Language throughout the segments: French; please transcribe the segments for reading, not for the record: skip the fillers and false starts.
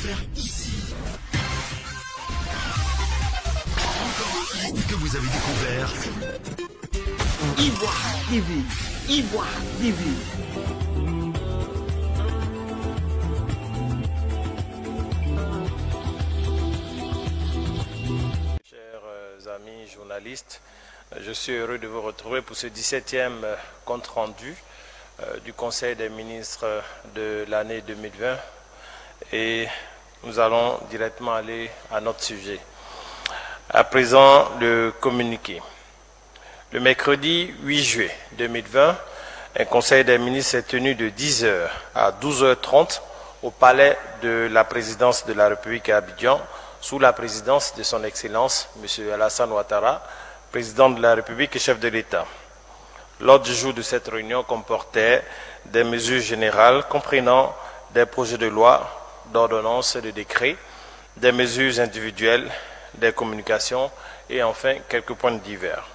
faire ici? Encore un hit que vous avez découvert. Ivoire TV. Ivoire TV. Chers amis journalistes, je suis heureux de vous retrouver pour ce 17e compte-rendu du Conseil des ministres de l'année 2020 et nous allons directement aller à notre sujet. À présent, le communiqué. Le mercredi 8 juillet 2020, un Conseil des ministres s'est tenu de 10h à 12h30 au palais de la présidence de la République à Abidjan, sous la présidence de son Excellence, M. Alassane Ouattara, président de la République et chef de l'État. L'ordre du jour de cette réunion comportait des mesures générales comprenant des projets de loi, d'ordonnances et de décrets, des mesures individuelles, des communications et enfin quelques points divers.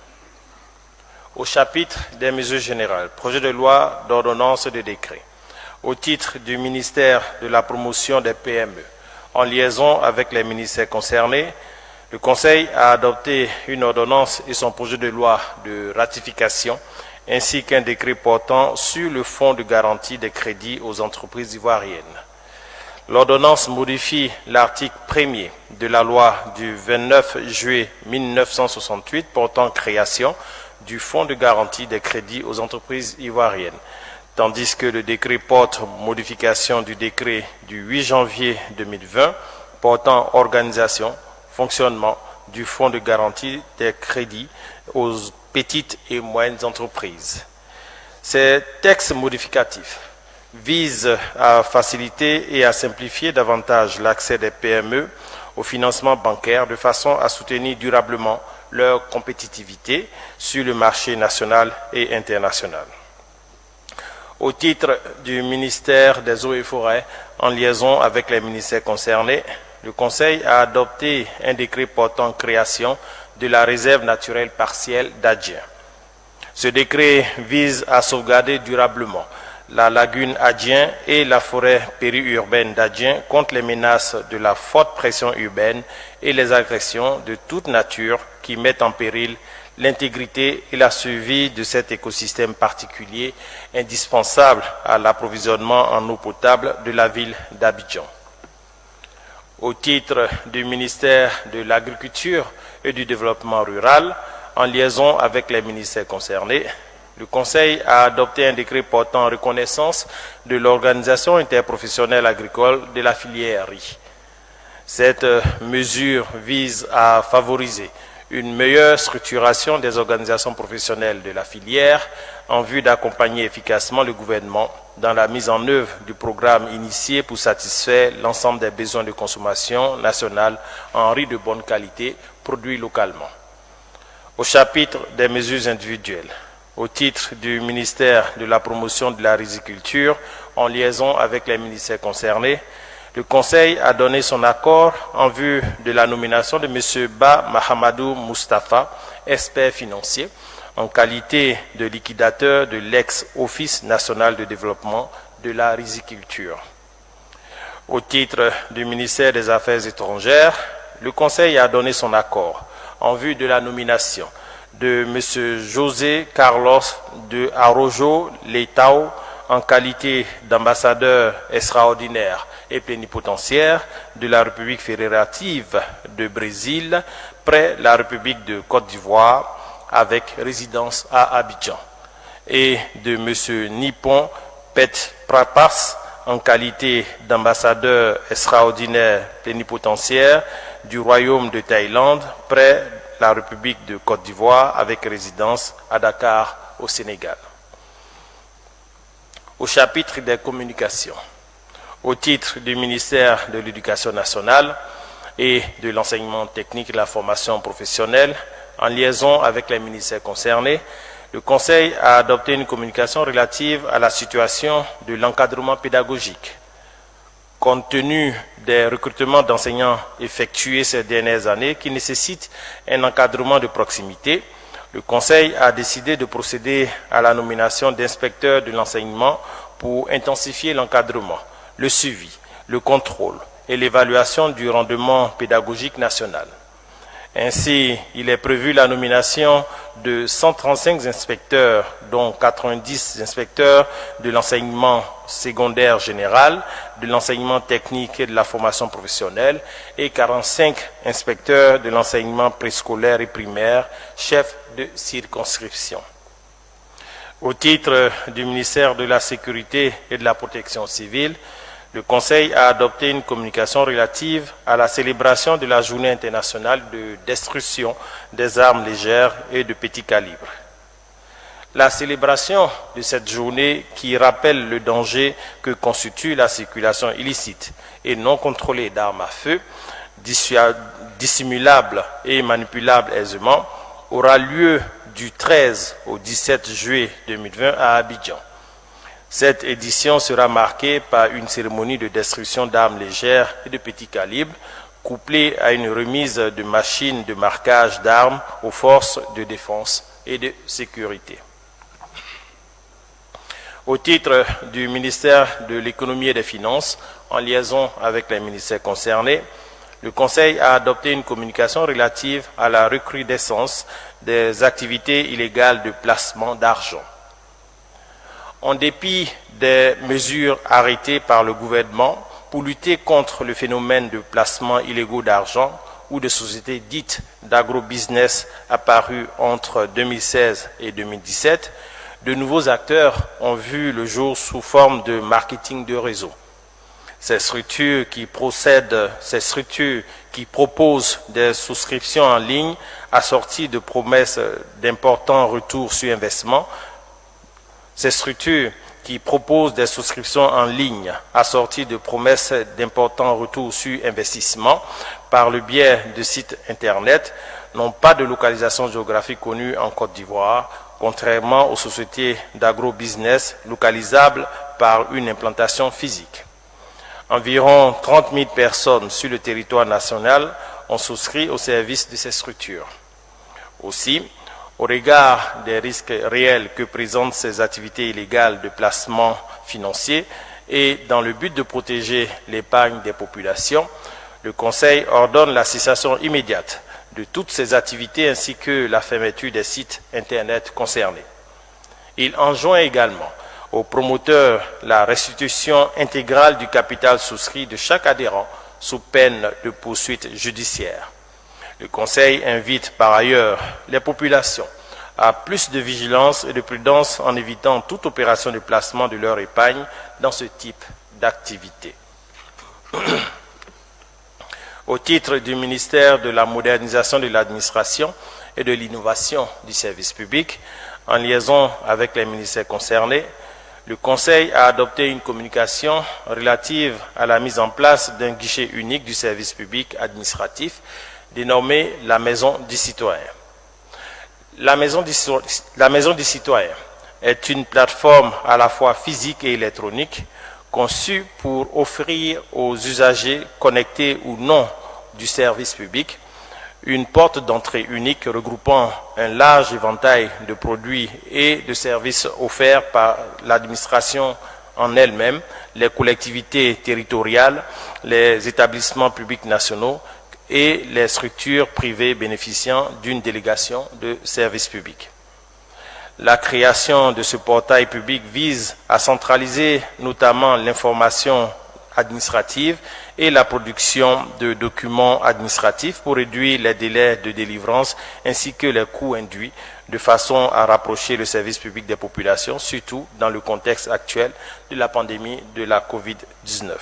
Au chapitre des mesures générales, projet de loi, d'ordonnances et de décrets, au titre du ministère de la promotion des PME, en liaison avec les ministères concernés, le Conseil a adopté une ordonnance et son projet de loi de ratification, ainsi qu'un décret portant sur le fonds de garantie des crédits aux entreprises ivoiriennes. L'ordonnance modifie l'article 1er de la loi du 29 juillet 1968 portant création du fonds de garantie des crédits aux entreprises ivoiriennes, tandis que le décret porte modification du décret du 8 janvier 2020 portant organisation, fonctionnement du fonds de garantie des crédits aux petites et moyennes entreprises. Ces textes modificatifs visent à faciliter et à simplifier davantage l'accès des PME au financement bancaire de façon à soutenir durablement leur compétitivité sur le marché national et international. Au titre du ministère des Eaux et Forêts, en liaison avec les ministères concernés, le Conseil a adopté un décret portant création de la réserve naturelle partielle d'Adjien. Ce décret vise à sauvegarder durablement la lagune Adjien et la forêt périurbaine d'Adjien contre les menaces de la forte pression urbaine et les agressions de toute nature qui mettent en péril l'intégrité et la survie de cet écosystème particulier indispensable à l'approvisionnement en eau potable de la ville d'Abidjan. Au titre du ministère de l'Agriculture et du Développement rural, en liaison avec les ministères concernés, le Conseil a adopté un décret portant reconnaissance de l'organisation interprofessionnelle agricole de la filière riz. Cette mesure vise à favoriser une meilleure structuration des organisations professionnelles de la filière en vue d'accompagner efficacement le gouvernement dans la mise en œuvre du programme initié pour satisfaire l'ensemble des besoins de consommation nationale en riz de bonne qualité produit localement. Au chapitre des mesures individuelles, au titre du ministère de la promotion de la riziculture, en liaison avec les ministères concernés, le Conseil a donné son accord en vue de la nomination de M. Ba Mahamadou Moustapha, expert financier, en qualité de liquidateur de l'ex-Office national de développement de la riziculture. Au titre du ministère des Affaires étrangères, le Conseil a donné son accord en vue de la nomination de M. José Carlos de Araujo Leitao en qualité d'ambassadeur extraordinaire et plénipotentiaire de la République fédérative de Brésil près la République de Côte d'Ivoire avec résidence à Abidjan, et de M. Nippon Pet Prapas en qualité d'ambassadeur extraordinaire plénipotentiaire du Royaume de Thaïlande près la République de Côte d'Ivoire avec résidence à Dakar au Sénégal. Au chapitre des communications, au titre du ministère de l'Éducation nationale et de l'enseignement technique et de la formation professionnelle, en liaison avec les ministères concernés, le Conseil a adopté une communication relative à la situation de l'encadrement pédagogique. Compte tenu des recrutements d'enseignants effectués ces dernières années qui nécessitent un encadrement de proximité, le Conseil a décidé de procéder à la nomination d'inspecteurs de l'enseignement pour intensifier l'encadrement, le suivi, le contrôle et l'évaluation du rendement pédagogique national. Ainsi, il est prévu la nomination de 135 inspecteurs, dont 90 inspecteurs de l'enseignement secondaire général, de l'enseignement technique et de la formation professionnelle, et 45 inspecteurs de l'enseignement préscolaire et primaire, chefs de circonscription. Au titre du ministère de la Sécurité et de la Protection civile, le Conseil a adopté une communication relative à la célébration de la Journée internationale de destruction des armes légères et de petit calibre. La célébration de cette journée, qui rappelle le danger que constitue la circulation illicite et non contrôlée d'armes à feu, dissimulables et manipulables aisément, aura lieu du 13 au 17 juillet 2020 à Abidjan. Cette édition sera marquée par une cérémonie de destruction d'armes légères et de petit calibre, couplée à une remise de machines de marquage d'armes aux forces de défense et de sécurité. Au titre du ministère de l'Économie et des Finances, en liaison avec les ministères concernés, le Conseil a adopté une communication relative à la recrudescence des activités illégales de placement d'argent. En dépit des mesures arrêtées par le gouvernement pour lutter contre le phénomène de placement illégaux d'argent ou de sociétés dites d'agrobusiness apparues entre 2016 et 2017, de nouveaux acteurs ont vu le jour sous forme de marketing de réseau. Ces structures qui proposent des souscriptions en ligne assorties de promesses d'importants retours sur investissement. Ces structures qui proposent des souscriptions en ligne assorties de promesses d'importants retours sur investissement par le biais de sites Internet n'ont pas de localisation géographique connue en Côte d'Ivoire, contrairement aux sociétés d'agrobusiness localisables par une implantation physique. Environ 30 000 personnes sur le territoire national ont souscrit au service de ces structures. Aussi, au regard des risques réels que présentent ces activités illégales de placement financier et dans le but de protéger l'épargne des populations, le Conseil ordonne la cessation immédiate de toutes ces activités ainsi que la fermeture des sites Internet concernés. Il enjoint également aux promoteurs la restitution intégrale du capital souscrit de chaque adhérent sous peine de poursuite judiciaire. Le Conseil invite par ailleurs les populations à plus de vigilance et de prudence en évitant toute opération de placement de leur épargne dans ce type d'activité. Au titre du ministère de la modernisation de l'administration et de l'innovation du service public, en liaison avec les ministères concernés, le Conseil a adopté une communication relative à la mise en place d'un guichet unique du service public administratif dénommé la Maison du Citoyen. La Maison du Citoyen est une plateforme à la fois physique et électronique conçue pour offrir aux usagers connectés ou non du service public une porte d'entrée unique regroupant un large éventail de produits et de services offerts par l'administration en elle-même, les collectivités territoriales, les établissements publics nationaux et les structures privées bénéficiant d'une délégation de services publics. La création de ce portail public vise à centraliser notamment l'information administrative et la production de documents administratifs pour réduire les délais de délivrance ainsi que les coûts induits, de façon à rapprocher le service public des populations, surtout dans le contexte actuel de la pandémie de la COVID-19.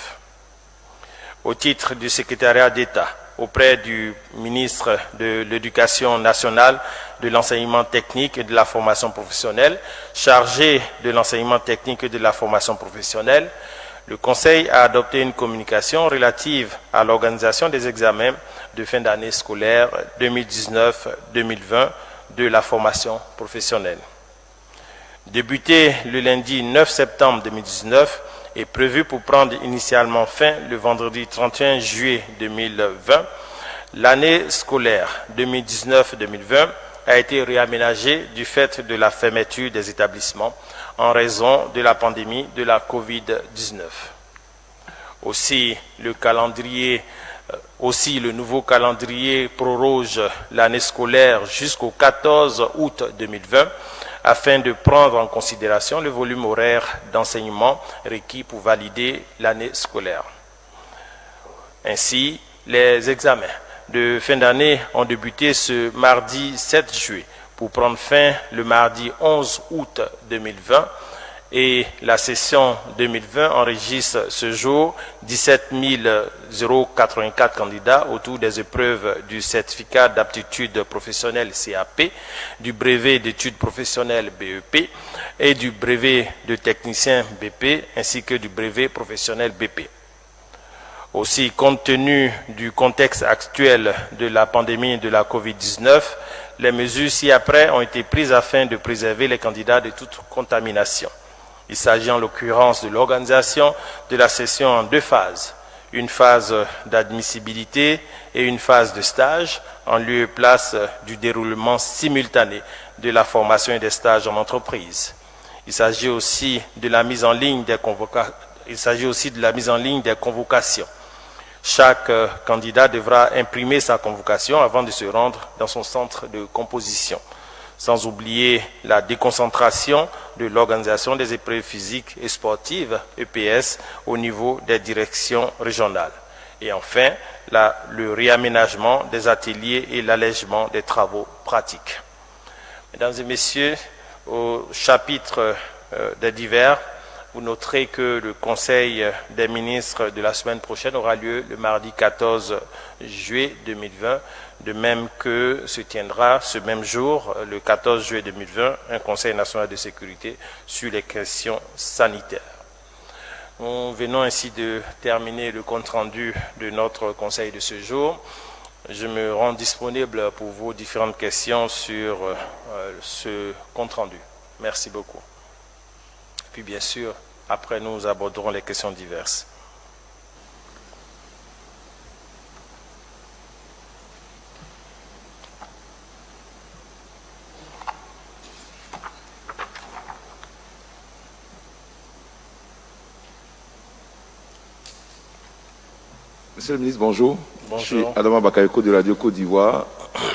Au titre du secrétariat d'État auprès du ministre de l'Éducation nationale, de l'enseignement technique et de la formation professionnelle, chargé de l'enseignement technique et de la formation professionnelle, le Conseil a adopté une communication relative à l'organisation des examens de fin d'année scolaire 2019-2020 de la formation professionnelle. Débuté le lundi 9 septembre 2019 et prévu pour prendre initialement fin le vendredi 31 juillet 2020, l'année scolaire 2019-2020 a été réaménagée du fait de la fermeture des établissements en raison de la pandémie de la COVID-19. Aussi, le nouveau calendrier proroge l'année scolaire jusqu'au 14 août 2020 afin de prendre en considération le volume horaire d'enseignement requis pour valider l'année scolaire. Ainsi, les examens de fin d'année ont débuté ce mardi 7 juillet pour prendre fin le mardi 11 août 2020 et la session 2020 enregistre ce jour 17 084 candidats autour des épreuves du certificat d'aptitude professionnelle CAP, du brevet d'études professionnelles BEP et du brevet de technicien BP ainsi que du brevet professionnel BP. Aussi, compte tenu du contexte actuel de la pandémie de la COVID-19, les mesures ci-après ont été prises afin de préserver les candidats de toute contamination. Il s'agit en l'occurrence de l'organisation de la session en 2 phases, une phase d'admissibilité et une phase de stage en lieu et place du déroulement simultané de la formation et des stages en entreprise. Il s'agit aussi de la mise en ligne des convocations. Chaque candidat devra imprimer sa convocation avant de se rendre dans son centre de composition. Sans oublier la déconcentration de l'organisation des épreuves physiques et sportives, EPS, au niveau des directions régionales. Et enfin, le réaménagement des ateliers et l'allègement des travaux pratiques. Mesdames et messieurs, au chapitre des divers, vous noterez que le Conseil des ministres de la semaine prochaine aura lieu le mardi 14 juillet 2020, de même que se tiendra ce même jour, le 14 juillet 2020, un Conseil national de sécurité sur les questions sanitaires. Nous venons ainsi de terminer le compte-rendu de notre Conseil de ce jour. Je me rends disponible pour vos différentes questions sur ce compte-rendu. Merci beaucoup. Puis bien sûr, après nous aborderons les questions diverses. Monsieur le ministre, bonjour. Bonjour. Je suis Adama Bakayoko de Radio Côte d'Ivoire.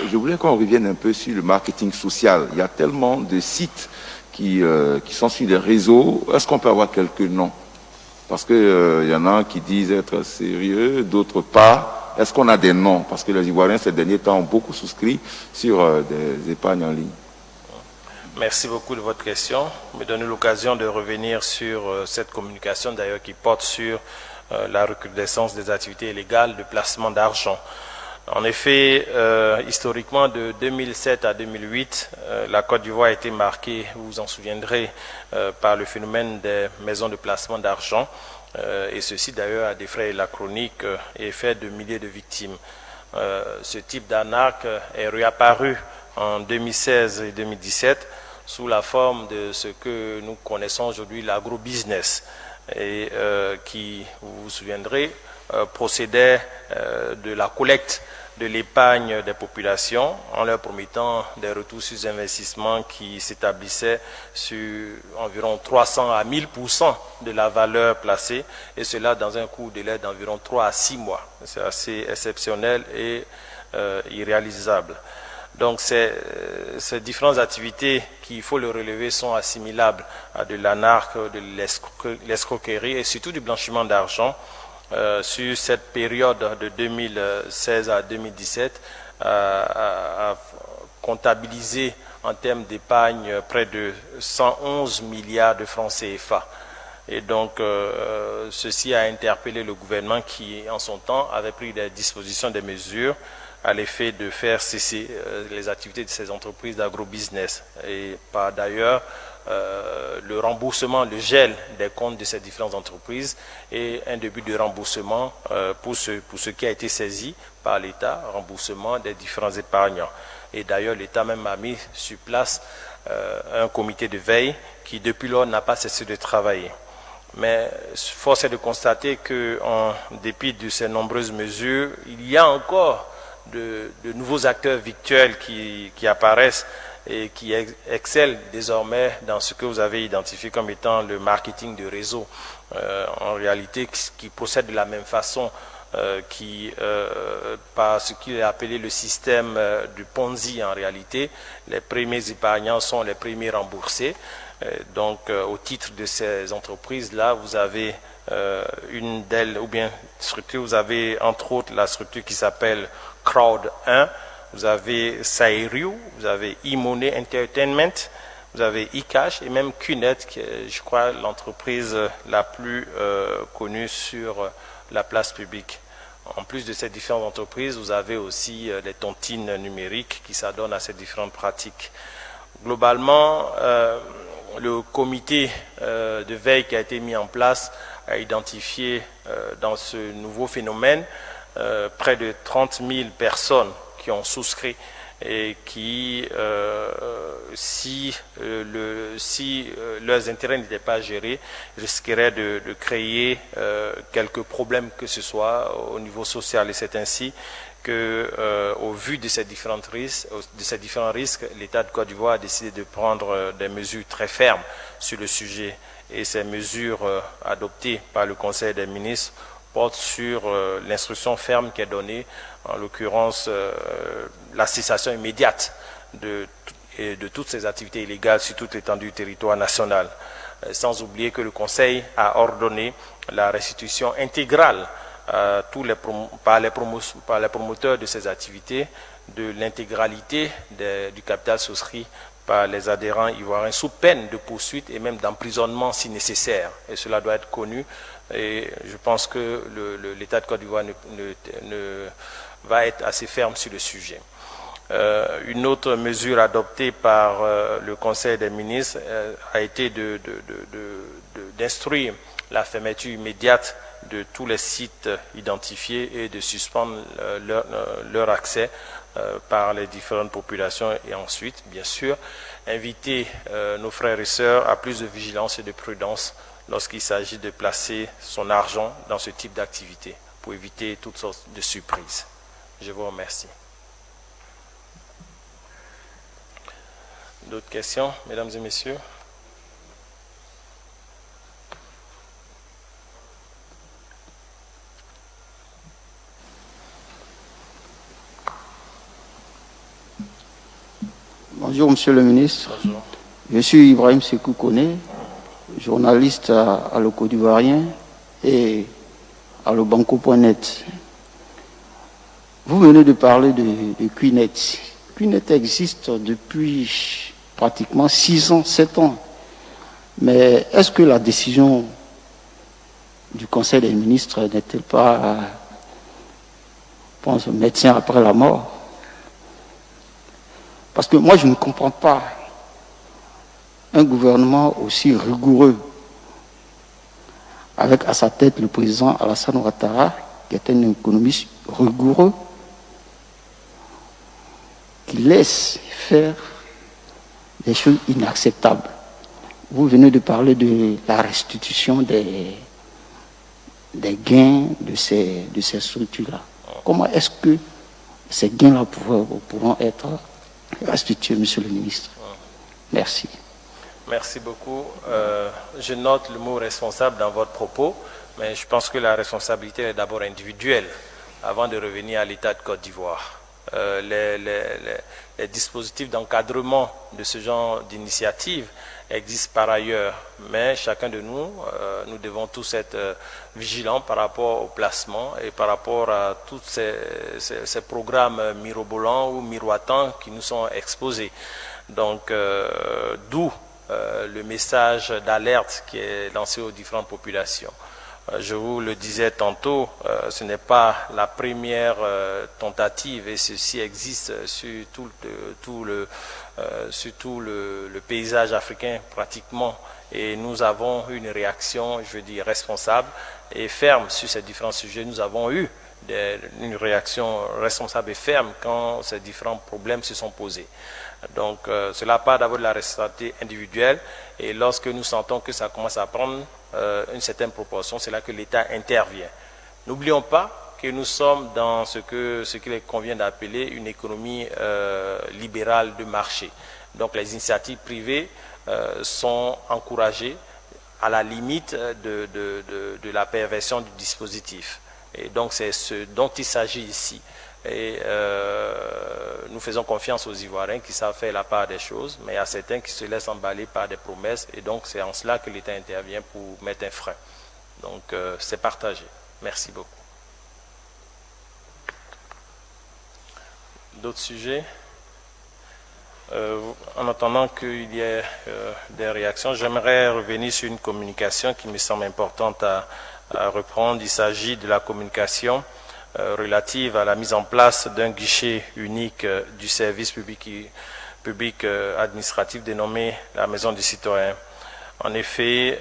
Je voulais qu'on revienne un peu sur le marketing social. Il y a tellement de sites qui sont sur les réseaux. Est-ce qu'on peut avoir quelques noms? Parce qu'il y en a qui disent être sérieux, d'autres pas. Est-ce qu'on a des noms? Parce que les Ivoiriens, ces derniers temps, ont beaucoup souscrit sur des épargnes en ligne. Merci beaucoup de votre question. Me donner l'occasion de revenir sur cette communication, d'ailleurs, qui porte sur la recrudescence des activités illégales de placement d'argent. En effet, historiquement, de 2007 à 2008, la Côte d'Ivoire a été marquée, vous vous en souviendrez, par le phénomène des maisons de placement d'argent, et ceci d'ailleurs a défrayé la chronique et fait de milliers de victimes. Ce type d'arnaque est réapparu en 2016 et 2017 sous la forme de ce que nous connaissons aujourd'hui, l'agrobusiness, et qui, vous vous souviendrez, procédait de la collecte de l'épargne des populations en leur promettant des retours sur investissement qui s'établissaient sur environ 300 à 1000% de la valeur placée, et cela dans un court délai d'environ 3 à 6 mois. C'est assez exceptionnel et irréalisable. Donc ces différentes activités qui, il faut le relever, sont assimilables à de l'anarque, de l'escroquerie et surtout du blanchiment d'argent. Sur cette période de 2016 à 2017 a comptabilisé en termes d'épargne près de 111 milliards de francs CFA. Et donc, ceci a interpellé le gouvernement qui, en son temps, avait pris des dispositions, des mesures à l'effet de faire cesser les activités de ces entreprises d'agrobusiness. Et par d'ailleurs, le remboursement, le gel des comptes de ces différentes entreprises et un début de remboursement pour ce qui a été saisi par l'État, remboursement des différents épargnants. Et d'ailleurs, l'État même a mis sur place un comité de veille qui, depuis lors, n'a pas cessé de travailler. Mais force est de constater qu'en dépit de ces nombreuses mesures, il y a encore de nouveaux acteurs virtuels qui apparaissent et qui excelle désormais dans ce que vous avez identifié comme étant le marketing de réseau. En réalité, qui procède de la même façon, par ce qu'il est appelé le système du Ponzi en réalité. Les premiers épargnants sont les premiers remboursés. Donc, au titre de ces entreprises-là, vous avez une d'elles, ou bien structure, vous avez entre autres la structure qui s'appelle Crowd 1, vous avez Sairu, vous avez eMoney Entertainment, vous avez eCash et même QNet, qui est, je crois, l'entreprise la plus connue sur la place publique. En plus de ces différentes entreprises, vous avez aussi les tontines numériques qui s'adonnent à ces différentes pratiques. Globalement, le comité de veille qui a été mis en place a identifié dans ce nouveau phénomène près de 30 000 personnes qui ont souscrit et qui, si leurs intérêts n'étaient pas gérés, risqueraient de créer quelques problèmes que ce soit au niveau social. Et c'est ainsi que, au vu de ces différents risques, l'État de Côte d'Ivoire a décidé de prendre des mesures très fermes sur le sujet. Et ces mesures adoptées par le Conseil des ministres portent sur l'instruction ferme qui est donnée, en l'occurrence la cessation immédiate de toutes ces activités illégales sur toute l'étendue du territoire national. Sans oublier que le Conseil a ordonné la restitution intégrale par les promoteurs de ces activités de l'intégralité du capital souscrit par les adhérents ivoiriens sous peine de poursuite et même d'emprisonnement si nécessaire. Et cela doit être connu. Et je pense que l'État de Côte d'Ivoire va être assez ferme sur le sujet. Une autre mesure adoptée par le Conseil des ministres a été d'instruire la fermeture immédiate de tous les sites identifiés et de suspendre leur accès par les différentes populations et ensuite, bien sûr, inviter nos frères et sœurs à plus de vigilance et de prudence lorsqu'il s'agit de placer son argent dans ce type d'activité pour éviter toutes sortes de surprises. Je vous remercie. D'autres questions, mesdames et messieurs? Bonjour, Monsieur le ministre. Bonjour. Je suis Ibrahim Sekou Kone, journaliste à Le Côte d'Ivoirien et à le Banco.net. Vous venez de parler de QNet. QNet existe depuis pratiquement 6 ans, 7 ans. Mais est-ce que la décision du Conseil des ministres n'est-elle pas, je pense, médecin après la mort? Parce que moi, je ne comprends pas un gouvernement aussi rigoureux, avec à sa tête le président Alassane Ouattara, qui est un économiste rigoureux, qui laisse faire des choses inacceptables. Vous venez de parler de la restitution des gains de ces structures-là. Comment est-ce que ces gains-là pourront être restitués, Monsieur le ministre? Merci. Merci beaucoup. Je note le mot responsable dans votre propos, mais je pense que la responsabilité est d'abord individuelle avant de revenir à l'État de Côte d'Ivoire. Les dispositifs d'encadrement de ce genre d'initiative existent par ailleurs, mais chacun de nous, nous devons tous être vigilants par rapport au placement et par rapport à tous ces programmes mirobolants ou miroitants qui nous sont exposés. Donc, d'où le message d'alerte qui est lancé aux différentes populations. Je vous le disais tantôt, ce n'est pas la première tentative et ceci existe sur tout le paysage africain pratiquement. Et nous avons une réaction, je veux dire, responsable et ferme sur ces différents sujets. Nous avons eu une réaction responsable et ferme quand ces différents problèmes se sont posés. Donc, cela part d'abord de la responsabilité individuelle et lorsque nous sentons que ça commence à prendre une certaine proportion, c'est là que l'État intervient. N'oublions pas que nous sommes dans ce qu'il convient d'appeler une économie libérale de marché. Donc les initiatives privées sont encouragées à la limite de la perversion du dispositif. Et donc c'est ce dont il s'agit ici. Et nous faisons confiance aux Ivoiriens qui savent faire la part des choses, mais il y a certains qui se laissent emballer par des promesses, et donc c'est en cela que l'État intervient pour mettre un frein. Donc c'est partagé. Merci beaucoup. D'autres sujets? En attendant qu'il y ait des réactions, j'aimerais revenir sur une communication qui me semble importante à reprendre. Il s'agit de la communication relative à la mise en place d'un guichet unique du service public administratif dénommé la Maison du Citoyen. En effet,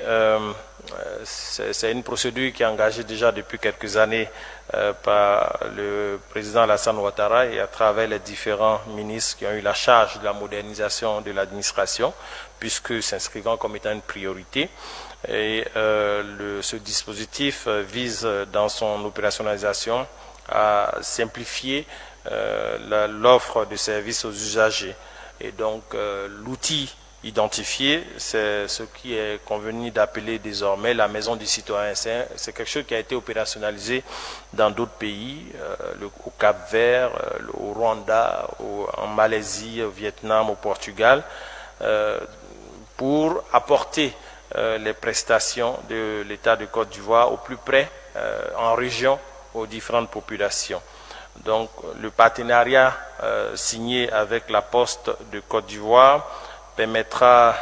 c'est une procédure qui est engagée déjà depuis quelques années par le président Alassane Ouattara et à travers les différents ministres qui ont eu la charge de la modernisation de l'administration, puisque s'inscrivant comme étant une priorité. Et ce dispositif vise dans son opérationnalisation à simplifier l'offre de services aux usagers. Et donc l'outil identifié, c'est ce qui est convenu d'appeler désormais la Maison du Citoyen. C'est quelque chose qui a été opérationnalisé dans d'autres pays, au Cap-Vert, au Rwanda, en Malaisie, au Vietnam, au Portugal, pour apporter les prestations de l'État de Côte d'Ivoire au plus près, en région, aux différentes populations. Donc le partenariat signé avec la Poste de Côte d'Ivoire permettra,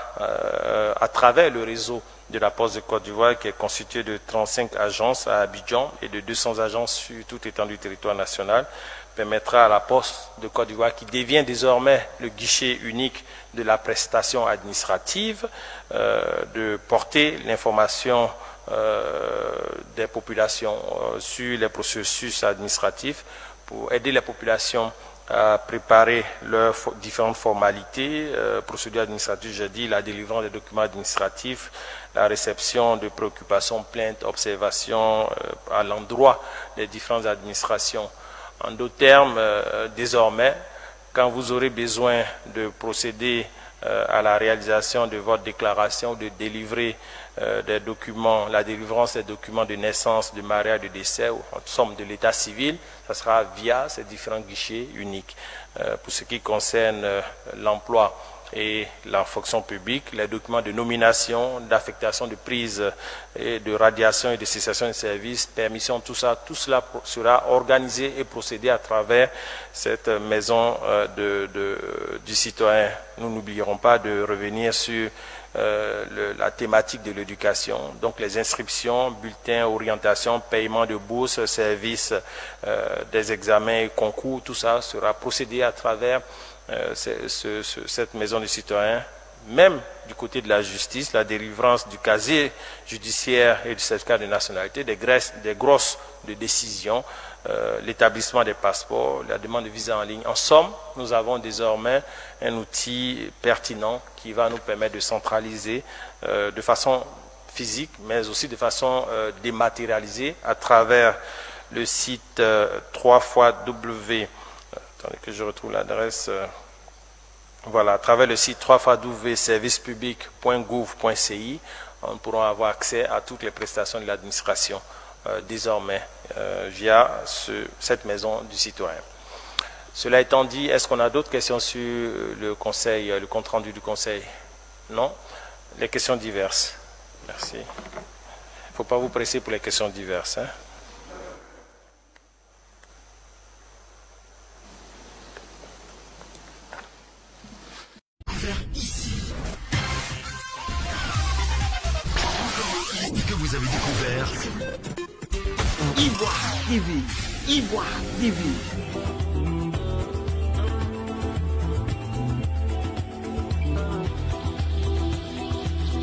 à travers le réseau de la Poste de Côte d'Ivoire, qui est constitué de 35 agences à Abidjan et de 200 agences sur toute l'étendue du territoire national, permettra à la Poste de Côte d'Ivoire, qui devient désormais le guichet unique de la prestation administrative, de porter l'information des populations sur les processus administratifs pour aider les populations à préparer leurs différentes formalités, procédures administratives, j'ai dit, la délivrance des documents administratifs, la réception de préoccupations, plaintes, observations à l'endroit des différentes administrations. En d'autres termes, désormais, quand vous aurez besoin de procéder à la réalisation de votre déclaration, de délivrer des documents, la délivrance des documents de naissance, de mariage, de décès, ou en somme de l'état civil, ça sera via ces différents guichets uniques. Pour ce qui concerne l'emploi et la fonction publique, les documents de nomination, d'affectation, de prise et de radiation et de cessation de service, permission, tout cela sera organisé et procédé à travers cette maison du citoyen. Nous n'oublierons pas de revenir sur la thématique de l'éducation, donc les inscriptions, bulletins, orientation, paiement de bourses, services, des examens et concours, tout ça sera procédé à travers cette maison du citoyen. Même du côté de la justice, la délivrance du casier judiciaire et du certificat de nationalité, des grosses de décision, l'établissement des passeports, la demande de visa en ligne. En somme, nous avons désormais un outil pertinent qui va nous permettre de centraliser de façon physique, mais aussi de façon dématérialisée à travers le site 3xW. Attendez que je retrouve l'adresse. Voilà, à travers le site www.servicepublic.gouv.ci, on pourra avoir accès à toutes les prestations de l'administration désormais via cette maison du citoyen. Cela étant dit, est-ce qu'on a d'autres questions sur le conseil, le compte rendu du conseil? Non? Les questions diverses. Merci. Il ne faut pas vous presser pour les questions diverses. Hein? Que vous avez découvert Ivoire TV. Ivoire TV.